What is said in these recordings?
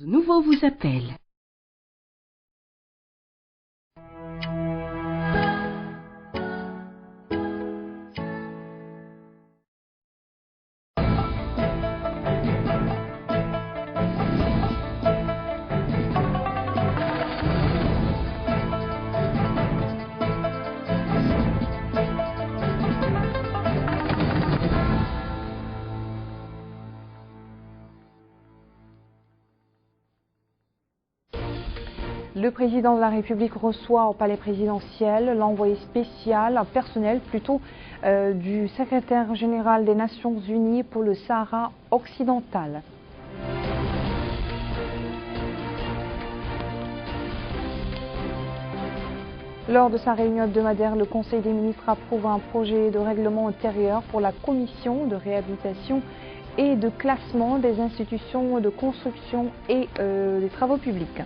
De nouveau vous appelle. Le président de la République reçoit au palais présidentiel l'envoyé spécial, personnel plutôt, du secrétaire général des Nations Unies pour le Sahara occidental. Lors de sa réunion hebdomadaire, le Conseil des ministres approuve un projet de règlement intérieur pour la commission de réhabilitation et de classement des institutions de construction et des travaux publics.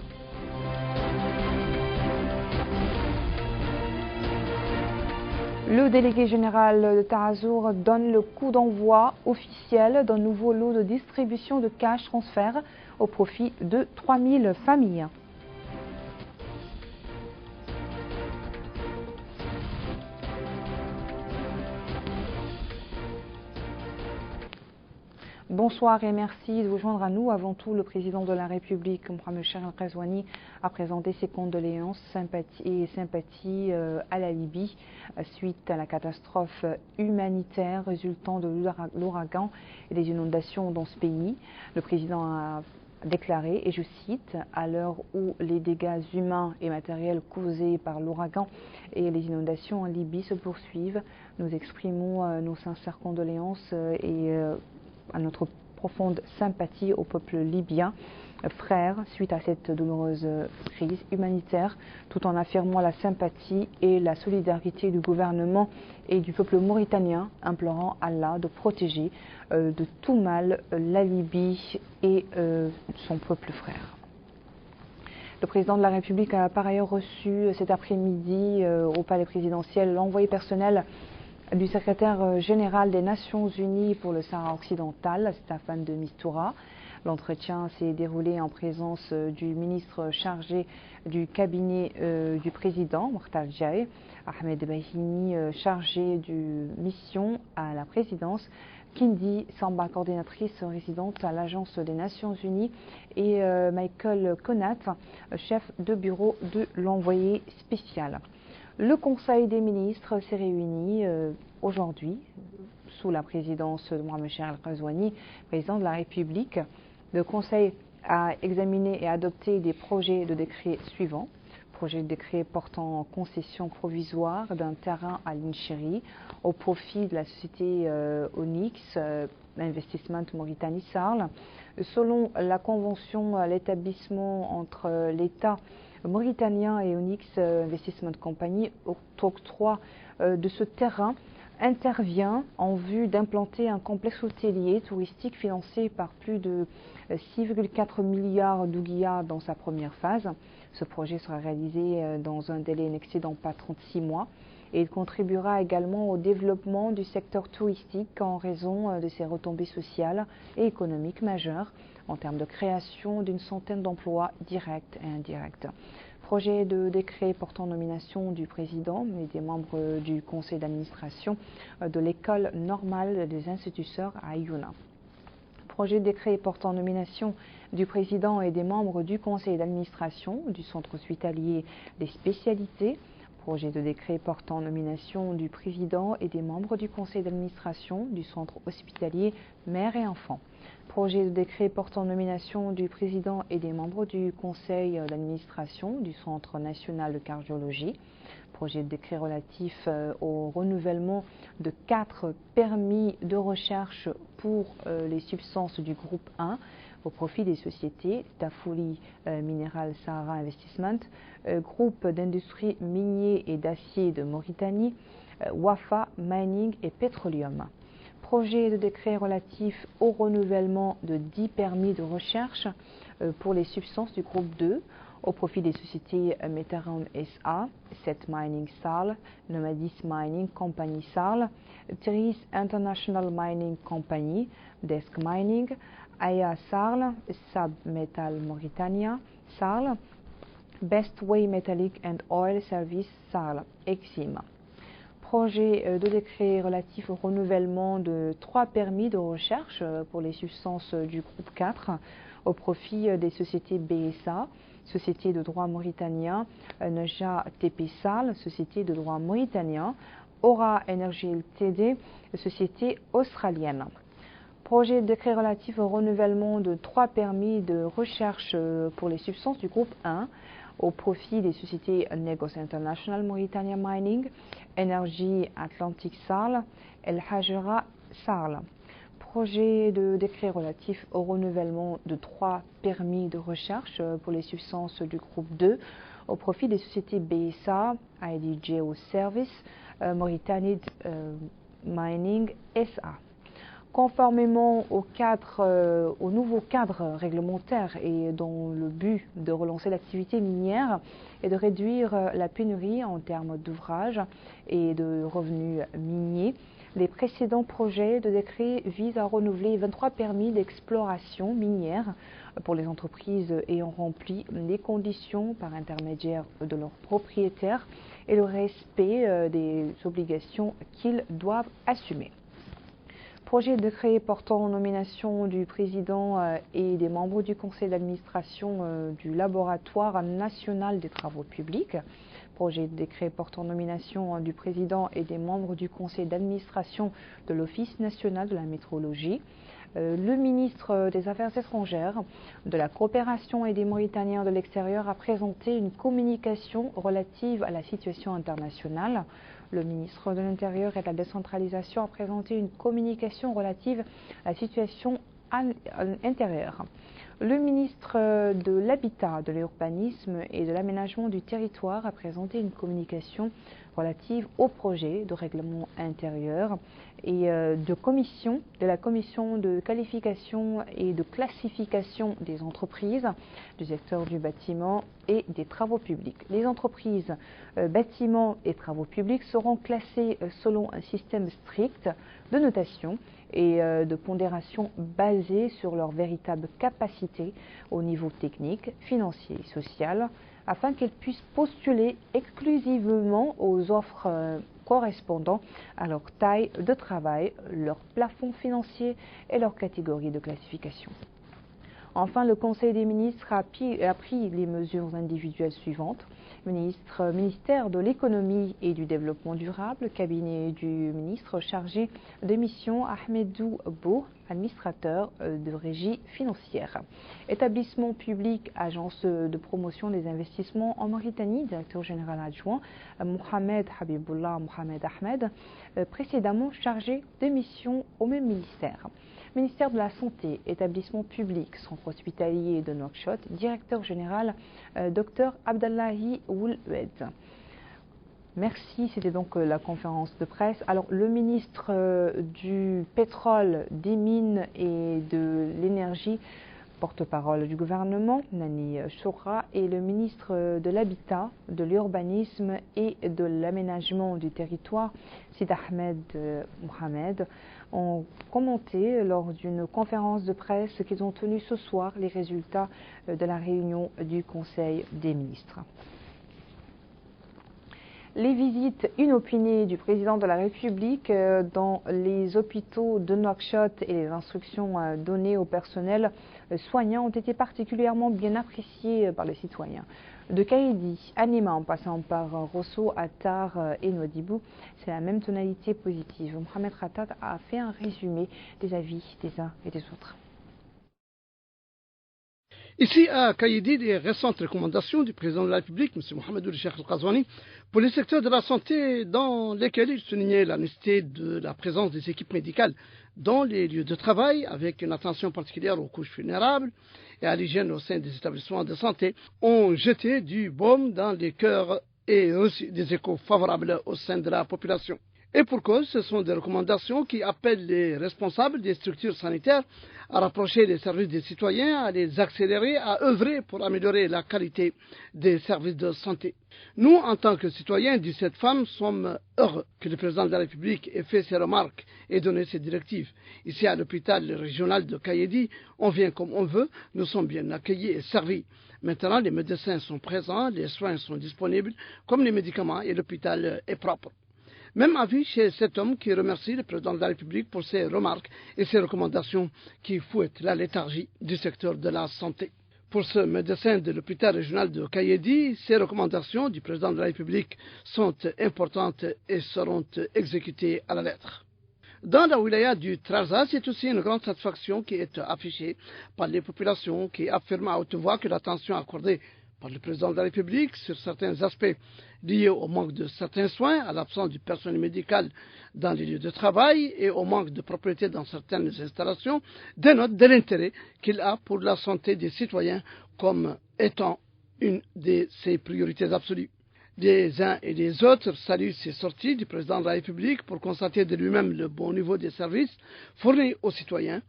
Le délégué général de Tarazour donne le coup d'envoi officiel d'un nouveau lot de distribution de cash transfert au profit de 3000 familles. Bonsoir et merci de vous joindre à nous. Avant tout, le président de la République, Mohamed Cheikhel Al-Ghazouani, a présenté ses condoléances et sympathies à la Libye suite à la catastrophe humanitaire résultant de l'ouragan et des inondations dans ce pays. Le président a déclaré, et je cite, « À l'heure où les dégâts humains et matériels causés par l'ouragan et les inondations en Libye se poursuivent, nous exprimons nos sincères condoléances et à notre profonde sympathie au peuple libyen, frère, suite à cette douloureuse crise humanitaire, tout en affirmant la sympathie et la solidarité du gouvernement et du peuple mauritanien, implorant Allah de protéger de tout mal la Libye et son peuple frère. Le président de la République a par ailleurs reçu cet après-midi au palais présidentiel l'envoyé personnel du secrétaire général des Nations Unies pour le Sahara occidental, Staffan de Mistura. L'entretien s'est déroulé en présence du ministre chargé du cabinet du président, Mokhtar Djaï, Ahmed Bahini, chargé de mission à la présidence, Kindi Samba, coordinatrice résidente à l'Agence des Nations Unies, et Michael Conat, chef de bureau de l'envoyé spécial. Le Conseil des ministres s'est réuni aujourd'hui sous la présidence de Mohamed Cheikhel Al-Ghazouani, président de la République. Le Conseil a examiné et adopté des projets de décret suivants. Projet de décret portant concession provisoire d'un terrain à l'Inchiri au profit de la société Onyx Investissement Mauritanie Sarl. Selon la convention, l'établissement entre l'État mauritanien et Onyx Investment Company, octroi de ce terrain intervient en vue d'implanter un complexe hôtelier touristique financé par plus de 6,4 milliards d'ouguiyas dans sa première phase. Ce projet sera réalisé dans un délai n'excédant pas 36 mois et il contribuera également au développement du secteur touristique en raison de ses retombées sociales et économiques majeures en termes de création d'une centaine d'emplois directs et indirects. Projet de décret portant nomination du président et des membres du conseil d'administration de l'école normale des instituteurs à Ayouna. Projet de décret portant nomination du président et des membres du conseil d'administration du centre hospitalier des spécialités. Projet de décret portant nomination du président et des membres du conseil d'administration du centre hospitalier mère et enfants. Projet de décret portant nomination du président et des membres du conseil d'administration du Centre national de cardiologie. Projet de décret relatif au renouvellement de 4 permis de recherche pour les substances du groupe 1 au profit des sociétés Tafouli Mineral Sahara Investment, groupe d'industrie minier et d'acier de Mauritanie, Wafa Mining et Petroleum. Projet de décret relatif au renouvellement de 10 permis de recherche pour les substances du groupe 2 au profit des sociétés Metarum SA, Set Mining Sarl, Nomadis Mining Company Sarl, Tiris International Mining Company, Desk Mining, Aya Sarl, Sab Metal Mauritania, Sarl, Best Way Metallic and Oil Service Sarl, Exim. Projet de décret relatif au renouvellement de 3 permis de recherche pour les substances du groupe 4 au profit des sociétés BSA, Société de droit mauritanien, Neja TP Sal, Société de droit mauritanien, Aura Energy Ltd, Société australienne. Projet de décret relatif au renouvellement de 3 permis de recherche pour les substances du groupe 1 au profit des sociétés Negos International Mauritania Mining, Energy Atlantic Sarl, El Hajra Sarl. Projet de décret relatif au renouvellement de 3 permis de recherche pour les substances du groupe 2 au profit des sociétés BSA, ID Geoservice, Mauritanie Mining SA. Conformément au nouveau cadre réglementaire et dans le but de relancer l'activité minière et de réduire la pénurie en termes d'ouvrages et de revenus miniers, les précédents projets de décret visent à renouveler 23 permis d'exploration minière pour les entreprises ayant rempli les conditions par intermédiaire de leurs propriétaires et le respect des obligations qu'ils doivent assumer. Projet de décret portant nomination du président et des membres du conseil d'administration du laboratoire national des travaux publics. Projet de décret portant nomination du président et des membres du conseil d'administration de l'Office national de la métrologie. Le ministre des Affaires étrangères, de la coopération et des Mauritaniens de l'extérieur a présenté une communication relative à la situation internationale. Le ministre de l'Intérieur et de la décentralisation a présenté une communication relative à la situation intérieure. Le ministre de l'Habitat, de l'Urbanisme et de l'Aménagement du Territoire a présenté une communication relative au projet de règlement intérieur et de la commission de qualification et de classification des entreprises du secteur du bâtiment et des travaux publics. Les entreprises bâtiments et travaux publics seront classées selon un système strict de notation et de pondération basé sur leur véritable capacité au niveau technique, financier et social, afin qu'elles puissent postuler exclusivement aux offres correspondant à leur taille de travail, leur plafond financier et leur catégorie de classification. Enfin, le Conseil des ministres a pris les mesures individuelles suivantes. Ministère de l'économie et du développement durable, cabinet du ministre chargé de mission Ahmedou Bou, administrateur de régie financière. Établissement public, agence de promotion des investissements en Mauritanie, directeur général adjoint Mohamed Habibullah Mohamed Ahmed, précédemment chargé de mission au même ministère. Ministère de la Santé, établissement public, centre hospitalier de Nouakchott, directeur général Dr Abdallahi Ouloued. Merci, c'était donc la conférence de presse. Alors, le ministre du pétrole, des mines et de l'énergie, porte-parole du gouvernement, Nani Choura, et le ministre de l'Habitat, de l'Urbanisme et de l'Aménagement du Territoire, Sid Ahmed Mohamed, ont commenté lors d'une conférence de presse qu'ils ont tenu ce soir les résultats de la réunion du Conseil des ministres. Les visites inopinées du président de la République dans les hôpitaux de Nouakchott et les instructions données au personnel soignant ont été particulièrement bien appréciées par les citoyens. De Kaïdi à Nima en passant par Rosso, Attar et Nouadhibou, c'est la même tonalité positive. Mohamed Khattat a fait un résumé des avis des uns et des autres. Ici à Kaïdi, les récentes recommandations du président de la République, M. Mohamedou Cheikh Al-Qazouani, pour les secteurs de la santé dans lesquels il soulignait la nécessité de la présence des équipes médicales dans les lieux de travail, avec une attention particulière aux couches vulnérables et à l'hygiène au sein des établissements de santé, ont jeté du baume dans les cœurs et aussi des échos favorables au sein de la population. Et pour cause, ce sont des recommandations qui appellent les responsables des structures sanitaires à rapprocher les services des citoyens, à les accélérer, à œuvrer pour améliorer la qualité des services de santé. Nous, en tant que citoyens 17 femmes, sommes heureux que le président de la République ait fait ses remarques et donné ses directives. Ici, à l'hôpital régional de Kayedi, on vient comme on veut, nous sommes bien accueillis et servis. Maintenant, les médecins sont présents, les soins sont disponibles, comme les médicaments, et l'hôpital est propre. Même avis chez cet homme qui remercie le président de la République pour ses remarques et ses recommandations qui fouettent la léthargie du secteur de la santé. Pour ce médecin de l'hôpital régional de Kayedi, ces recommandations du président de la République sont importantes et seront exécutées à la lettre. Dans la wilaya du Trarza, c'est aussi une grande satisfaction qui est affichée par les populations qui affirment à haute voix que l'attention accordée par le président de la République sur certains aspects liés au manque de certains soins, à l'absence du personnel médical dans les lieux de travail et au manque de propriété dans certaines installations, dénote de l'intérêt qu'il a pour la santé des citoyens comme étant une de ses priorités absolues. Les uns et les autres saluent ces sorties du président de la République pour constater de lui-même le bon niveau des services fournis aux citoyens,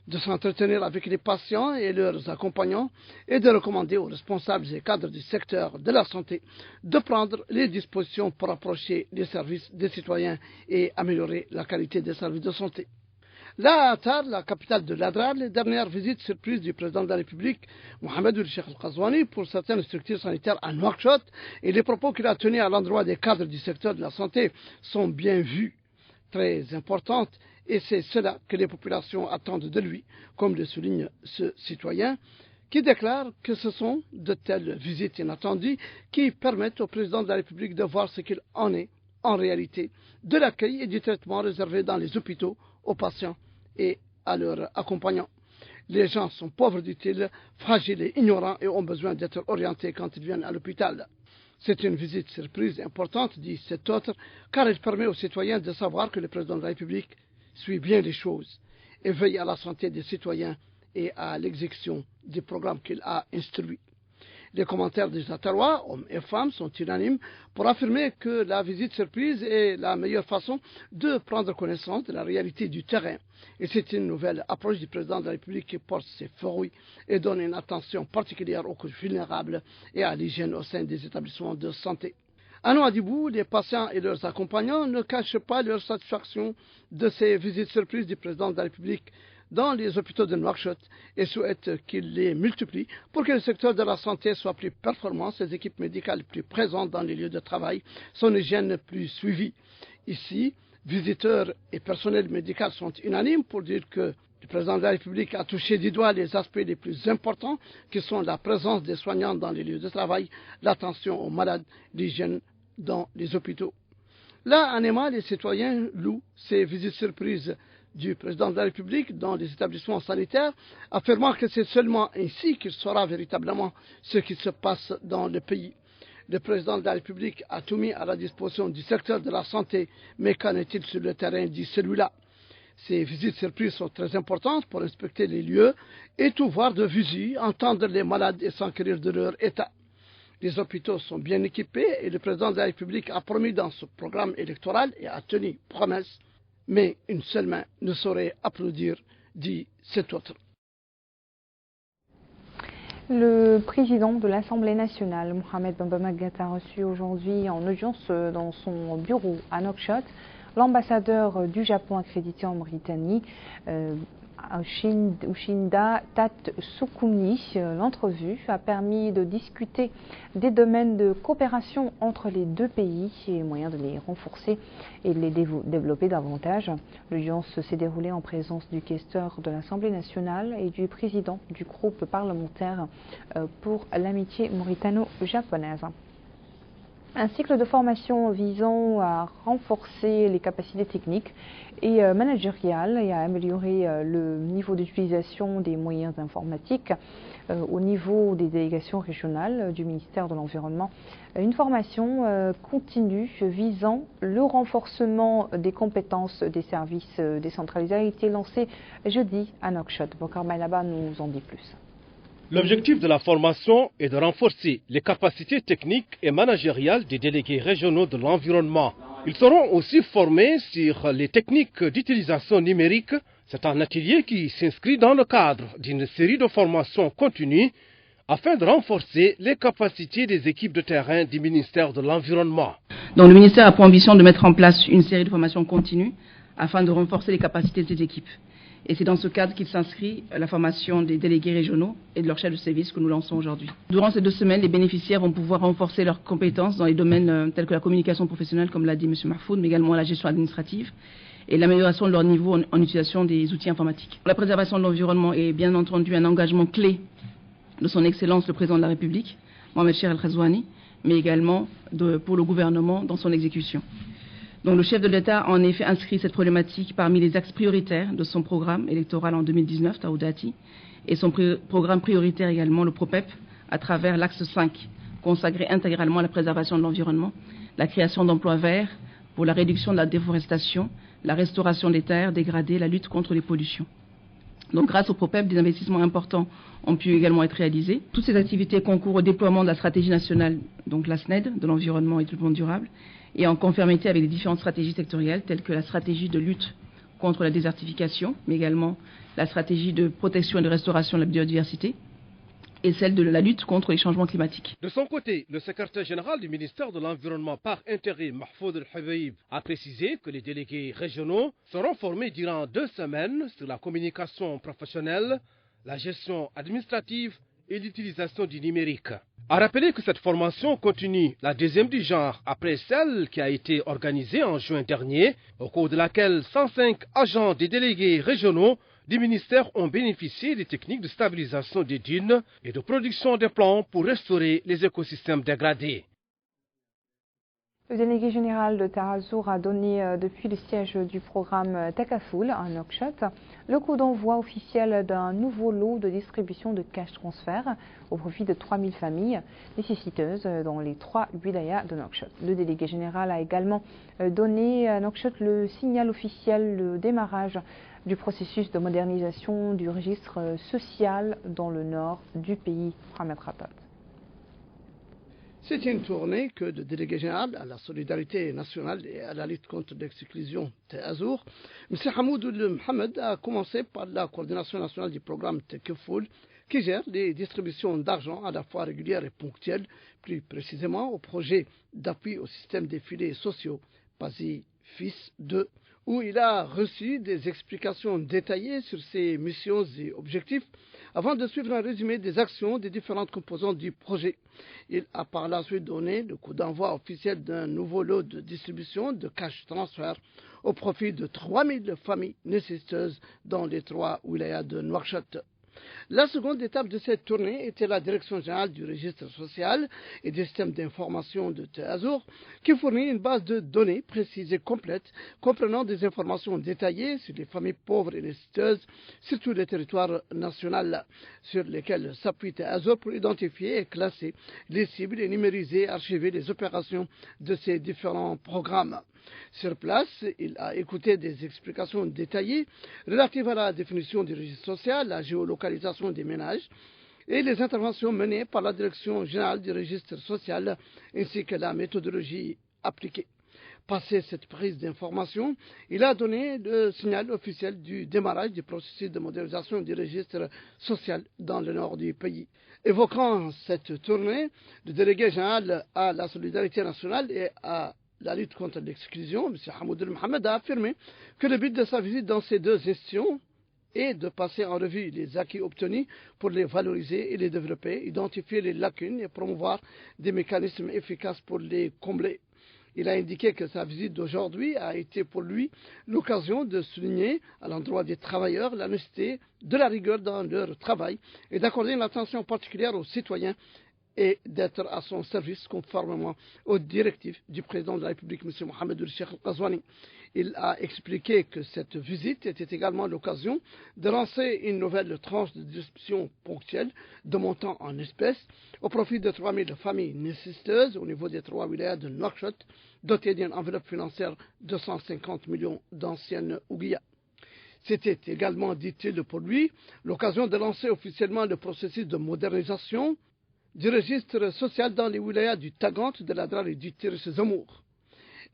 de s'entretenir avec les patients et leurs accompagnants et de recommander aux responsables et cadres du secteur de la santé de prendre les dispositions pour approcher les services des citoyens et améliorer la qualité des services de santé. Là, à Attar, la capitale de l'Adrar, les dernières visites surprises du président de la République, Mohamed Cheikh Al-Qazouani, pour certaines structures sanitaires à Nouakchott et les propos qu'il a tenus à l'endroit des cadres du secteur de la santé sont bien vus, très importantes. Et c'est cela que les populations attendent de lui, comme le souligne ce citoyen, qui déclare que ce sont de telles visites inattendues qui permettent au président de la République de voir ce qu'il en est, en réalité, de l'accueil et du traitement réservé dans les hôpitaux aux patients et à leurs accompagnants. Les gens sont pauvres, dit-il, fragiles et ignorants et ont besoin d'être orientés quand ils viennent à l'hôpital. C'est une visite surprise importante, dit cet autre, car elle permet aux citoyens de savoir que le président de la République suit bien les choses et veille à la santé des citoyens et à l'exécution des programmes qu'il a instruits. Les commentaires des Attarois, hommes et femmes, sont unanimes pour affirmer que la visite surprise est la meilleure façon de prendre connaissance de la réalité du terrain. Et c'est une nouvelle approche du président de la République qui porte ses fruits et donne une attention particulière aux couches vulnérables et à l'hygiène au sein des établissements de santé. À Nouadhibou, les patients et leurs accompagnants ne cachent pas leur satisfaction de ces visites surprises du président de la République dans les hôpitaux de Nouakchott et souhaitent qu'il les multiplie pour que le secteur de la santé soit plus performant, ses équipes médicales plus présentes dans les lieux de travail, son hygiène plus suivie. Ici, visiteurs et personnel médical sont unanimes pour dire que le président de la République a touché du doigt les aspects les plus importants qui sont la présence des soignants dans les lieux de travail, l'attention aux malades, l'hygiène dans les hôpitaux. Là, en Néma, les citoyens louent ces visites surprises du président de la République dans les établissements sanitaires, affirmant que c'est seulement ainsi qu'il saura véritablement ce qui se passe dans le pays. Le président de la République a tout mis à la disposition du secteur de la santé, mais qu'en est-il sur le terrain, dit celui-là. Ces visites surprises sont très importantes pour inspecter les lieux et tout voir de visu, entendre les malades et s'enquérir de leur état. Les hôpitaux sont bien équipés et le président de la République a promis dans ce programme électoral et a tenu promesse. Mais une seule main ne saurait applaudir, dit cet autre. Le président de l'Assemblée nationale, Mohamed Bamba a reçu aujourd'hui en audience dans son bureau à Nouakchott l'ambassadeur du Japon accrédité en Mauritanie, Ushinda Tatsukuni. L'entrevue a permis de discuter des domaines de coopération entre les deux pays et moyens de les renforcer et de les développer davantage. L'audience s'est déroulée en présence du questeur de l'Assemblée nationale et du président du groupe parlementaire pour l'amitié mauritano-japonaise. Un cycle de formation visant à renforcer les capacités techniques et managériales et à améliorer le niveau d'utilisation des moyens informatiques au niveau des délégations régionales du ministère de l'Environnement. Une formation continue visant le renforcement des compétences des services décentralisés a été lancée jeudi à Nouakchott. Bokar Mailaba nous en dit plus. L'objectif de la formation est de renforcer les capacités techniques et managériales des délégués régionaux de l'environnement. Ils seront aussi formés sur les techniques d'utilisation numérique. C'est un atelier qui s'inscrit dans le cadre d'une série de formations continues afin de renforcer les capacités des équipes de terrain du ministère de l'Environnement. Donc le ministère a pour ambition de mettre en place une série de formations continues afin de renforcer les capacités des équipes. Et c'est dans ce cadre qu'il s'inscrit la formation des délégués régionaux et de leurs chefs de service que nous lançons aujourd'hui. Durant ces 2 semaines, les bénéficiaires vont pouvoir renforcer leurs compétences dans les domaines tels que la communication professionnelle, comme l'a dit M. Mahfoud, mais également la gestion administrative et l'amélioration de leur niveau en utilisation des outils informatiques. La préservation de l'environnement est bien entendu un engagement clé de son Excellence le Président de la République, Mohamed Cheikh Al-Ghazouani, mais également pour le gouvernement dans son exécution. Donc le chef de l'État a en effet inscrit cette problématique parmi les axes prioritaires de son programme électoral en 2019, Taoudati, et son programme prioritaire également, le PROPEP, à travers l'axe 5, consacré intégralement à la préservation de l'environnement, la création d'emplois verts pour la réduction de la déforestation, la restauration des terres dégradées, la lutte contre les pollutions. Donc grâce au PROPEP, des investissements importants ont pu également être réalisés. Toutes ces activités concourent au déploiement de la stratégie nationale, donc la SNED, de l'environnement et du développement durable, et en conformité avec les différentes stratégies sectorielles telles que la stratégie de lutte contre la désertification, mais également la stratégie de protection et de restauration de la biodiversité et celle de la lutte contre les changements climatiques. De son côté, le secrétaire général du ministère de l'Environnement par intérim, Mahfoud El-Habaïb, a précisé que les délégués régionaux seront formés durant 2 semaines sur la communication professionnelle, la gestion administrative et l'utilisation du numérique. A rappelé que cette formation continue, la 2e du genre, après celle qui a été organisée en juin dernier, au cours de laquelle 105 agents des délégués régionaux du ministère ont bénéficié des techniques de stabilisation des dunes et de production des plants pour restaurer les écosystèmes dégradés. Le délégué général de Tarazour a donné depuis le siège du programme Takafoul à Nouakchott le coup d'envoi officiel d'un nouveau lot de distribution de cash transfert au profit de 3000 familles nécessiteuses dans les 3 wilayas de Nouakchott. Le délégué général a également donné à Nouakchott le signal officiel de démarrage du processus de modernisation du registre social dans le nord du pays. Mohamed Khatat. C'est une tournée que le délégué général à la solidarité nationale et à la lutte contre l'exclusion Taazour, M. Hamoud Mohamed, a commencé par la coordination nationale du programme Takafoul qui gère les distributions d'argent à la fois régulières et ponctuelles, plus précisément au projet d'appui au système des filets sociaux, PASI Fils 2, où il a reçu des explications détaillées sur ses missions et objectifs avant de suivre un résumé des actions des différentes composantes du projet. Il a par la suite donné le coup d'envoi officiel d'un nouveau lot de distribution de cash transfert au profit de 3000 familles nécessiteuses dans les 3 wilayas de Nouakchott. La seconde étape de cette tournée était la direction générale du registre social et des systèmes d'information de Taazour qui fournit une base de données précise et complète comprenant des informations détaillées sur les familles pauvres et nécessiteuses sur tous les territoires nationaux sur lesquels s'appuie Taazour pour identifier et classer les cibles et numériser et archiver les opérations de ces différents programmes. Sur place, il a écouté des explications détaillées relatives à la définition du registre social, la géolocalisation des ménages et les interventions menées par la direction générale du registre social ainsi que la méthodologie appliquée. Passé cette prise d'information, il a donné le signal officiel du démarrage du processus de modernisation du registre social dans le nord du pays. Évoquant cette tournée, le délégué général à la solidarité nationale et à la lutte contre l'exclusion, M. Hamoud Mohamed, a affirmé que le but de sa visite dans ces 2 institutions est de passer en revue les acquis obtenus pour les valoriser et les développer, identifier les lacunes et promouvoir des mécanismes efficaces pour les combler. Il a indiqué que sa visite d'aujourd'hui a été pour lui l'occasion de souligner à l'endroit des travailleurs la nécessité de la rigueur dans leur travail et d'accorder une attention particulière aux citoyens et d'être à son service conformément aux directives du président de la République, M. Mohamed Cheikh Al-Ghazouani. Il a expliqué que cette visite était également l'occasion de lancer une nouvelle tranche de distribution ponctuelle de montant en espèces au profit de 3000 familles nécessiteuses au niveau des 3 wilayas de Nouakchott, dotées d'une enveloppe financière de 150 millions d'anciennes ouguiyas. C'était également, dit-il pour lui, l'occasion de lancer officiellement le processus de modernisation du registre social dans les wilayas du Tagant, de la Drar et du Tiris Zamour.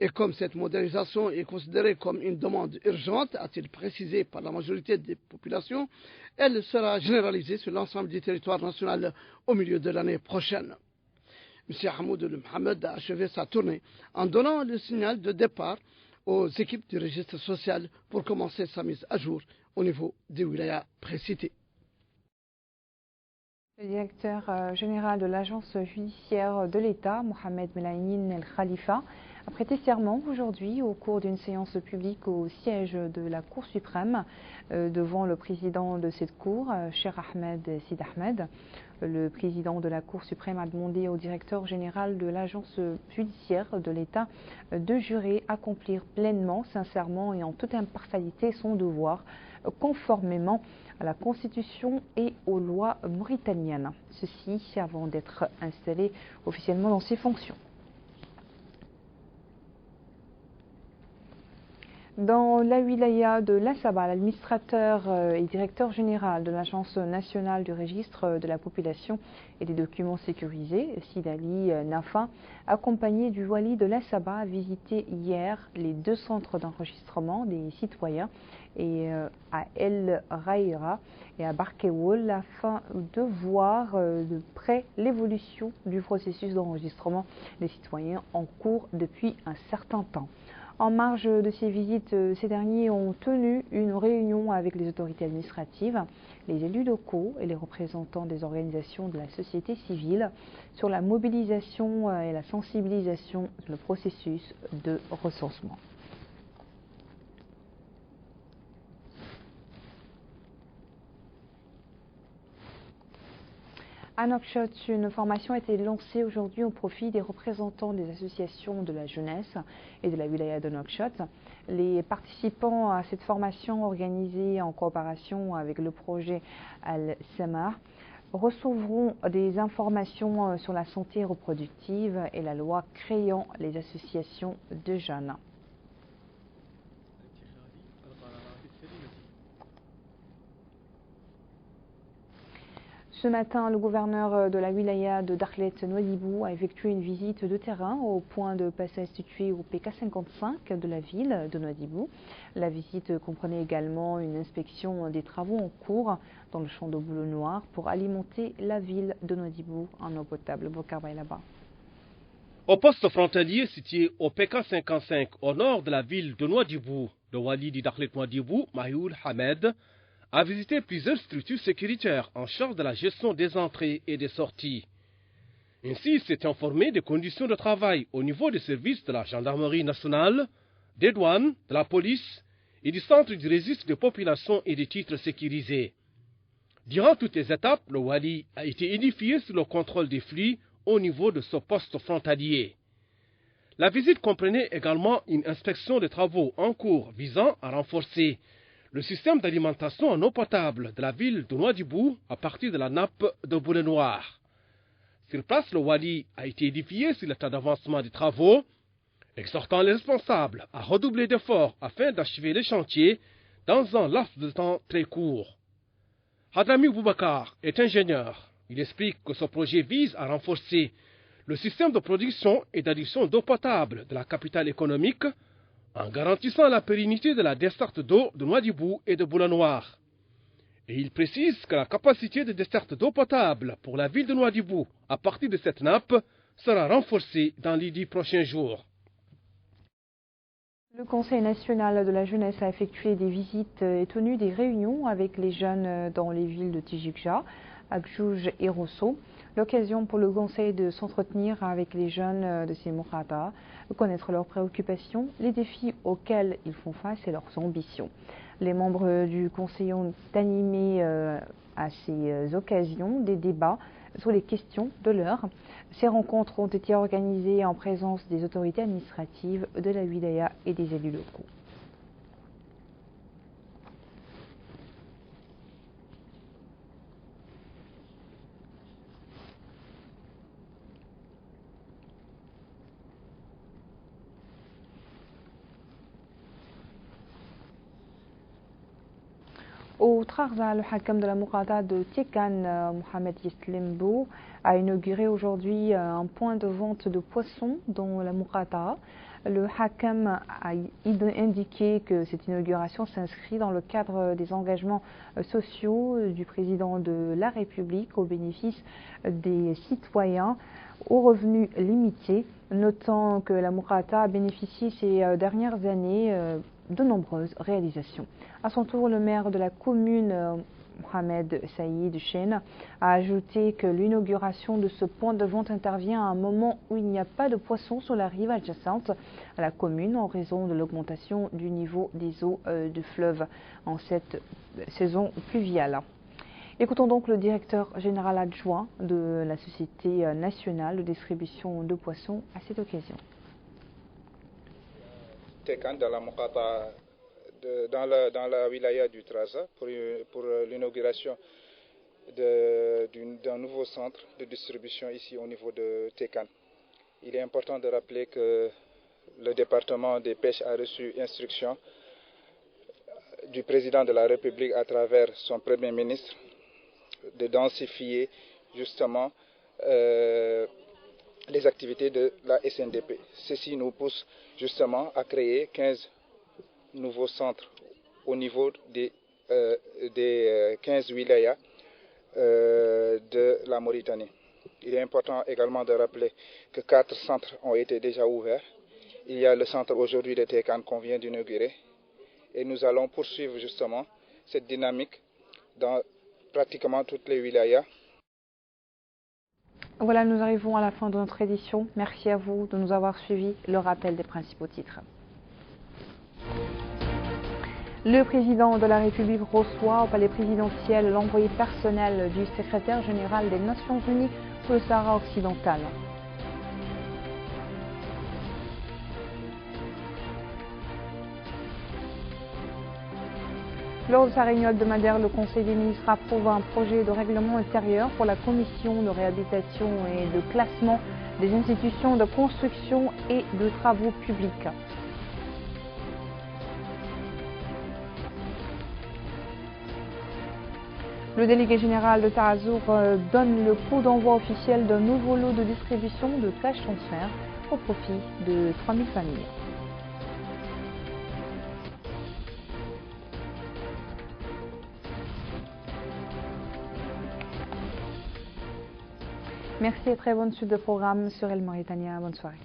Et comme cette modernisation est considérée comme une demande urgente, a-t-il précisé par la majorité des populations, elle sera généralisée sur l'ensemble du territoire national au milieu de l'année prochaine. M. Hamoud El Mohamed a achevé sa tournée en donnant le signal de départ aux équipes du registre social pour commencer sa mise à jour au niveau des wilayas précités. Le directeur général de l'agence judiciaire de l'État, Mohamed Melaïnin El Khalifa, a prêté serment aujourd'hui au cours d'une séance publique au siège de la Cour suprême devant le président de cette Cour, Cheikh Ahmed Sid Ahmed. Le président de la Cour suprême a demandé au directeur général de l'agence judiciaire de l'État de jurer accomplir pleinement, sincèrement et en toute impartialité son devoir, conformément à la Constitution et aux lois mauritaniennes. Ceci avant d'être installé officiellement dans ses fonctions. Dans la wilaya de l'Assaba, l'administrateur et directeur général de l'Agence nationale du registre de la population et des documents sécurisés, Sidali Nafa, accompagné du wali de l'Assaba, a visité hier les 2 centres d'enregistrement des citoyens et à El Raïra et à Barkewoul afin de voir de près l'évolution du processus d'enregistrement des citoyens en cours depuis un certain temps. En marge de ces visites, ces derniers ont tenu une réunion avec les autorités administratives, les élus locaux et les représentants des organisations de la société civile sur la mobilisation et la sensibilisation sur le processus de recensement. À Nouakchott, une formation a été lancée aujourd'hui au profit des représentants des associations de la jeunesse et de la wilaya de Nouakchott. Les participants à cette formation organisée en coopération avec le projet Al-Samar recevront des informations sur la santé reproductive et la loi créant les associations de jeunes. Ce matin, le gouverneur de la wilaya de Dakhlet Nouadhibou a effectué une visite de terrain au point de passage situé au PK55 de la ville de Nouadhibou. La visite comprenait également une inspection des travaux en cours dans le champ de boulot noir pour alimenter la ville de Nouadhibou en eau potable. Bokar là-bas. Au poste frontalier situé au PK55 au nord de la ville de Nouadhibou, le wali de Dakhlet Nouadhibou, Mayoul Hamed, a visité plusieurs structures sécuritaires en charge de la gestion des entrées et des sorties. Ainsi, il s'est informé des conditions de travail au niveau des services de la gendarmerie nationale, des douanes, de la police et du centre du registre des populations et des titres sécurisés. Durant toutes les étapes, le wali a été édifié sur le contrôle des flux au niveau de ce poste frontalier. La visite comprenait également une inspection des travaux en cours visant à renforcer le système d'alimentation en eau potable de la ville de Nouadhibou à partir de la nappe de Boulay Noir. Sur place, le wali a été édifié sur l'état d'avancement des travaux, exhortant les responsables à redoubler d'efforts afin d'achever les chantiers dans un laps de temps très court. Hadrami Boubacar est ingénieur. Il explique que ce projet vise à renforcer le système de production et d'adduction d'eau potable de la capitale économique en garantissant la pérennité de la desserte d'eau de Nouadhibou et de Boulay Noir. Et il précise que la capacité de desserte d'eau potable pour la ville de Nouadhibou à partir de cette nappe sera renforcée dans les 10 prochains jours. Le Conseil national de la jeunesse a effectué des visites et tenu des réunions avec les jeunes dans les villes de Tijikja, Akjouj et Rosso. L'occasion pour le Conseil de s'entretenir avec les jeunes de ces Mourata, de connaître leurs préoccupations, les défis auxquels ils font face et leurs ambitions. Les membres du Conseil ont animé à ces occasions des débats sur les questions de l'heure. Ces rencontres ont été organisées en présence des autorités administratives de la wilaya et des élus locaux. Au Trarza, le hakam de la Mourada de Tiekan, Mohamed Yeslembo, a inauguré aujourd'hui un point de vente de poissons dans la Mourada. Le Hakam a indiqué que cette inauguration s'inscrit dans le cadre des engagements sociaux du président de la République au bénéfice des citoyens aux revenus limités, notant que la Mourata a bénéficié ces dernières années de nombreuses réalisations. À son tour, le maire de la commune, Mohamed Saïd Chen, a ajouté que l'inauguration de ce point de vente intervient à un moment où il n'y a pas de poissons sur la rive adjacente à la commune en raison de l'augmentation du niveau des eaux du fleuve en cette saison pluviale. Écoutons donc le directeur général adjoint de la Société nationale de distribution de poissons à cette occasion. Dans la Mourata, dans la wilaya du Trarza pour l'inauguration d'un nouveau centre de distribution ici au niveau de Tekan. Il est important de rappeler que le département des pêches a reçu instruction du président de la République à travers son premier ministre de densifier justement les activités de la SNDP. Ceci nous pousse justement à créer 15 nouveaux centres au niveau des 15 wilayas de la Mauritanie. Il est important également de rappeler que 4 centres ont été déjà ouverts. Il y a le centre aujourd'hui de Tekan qu'on vient d'inaugurer et nous allons poursuivre justement cette dynamique dans pratiquement toutes les wilayas. Voilà, nous arrivons à la fin de notre édition. Merci à vous de nous avoir suivis. Le rappel des principaux titres. Le président de la République reçoit au palais présidentiel l'envoyé personnel du secrétaire général des Nations Unies pour le Sahara occidental. Lors de sa réunion hebdomadaire, le Conseil des ministres approuve un projet de règlement intérieur pour la commission de réhabilitation et de classement des institutions de construction et de travaux publics. Le délégué général de Tarazour donne le coup d'envoi officiel d'un nouveau lot de distribution de cash transfert au profit de 3000 familles. Merci et très bonne suite de programme sur El Mauritania. Bonne soirée.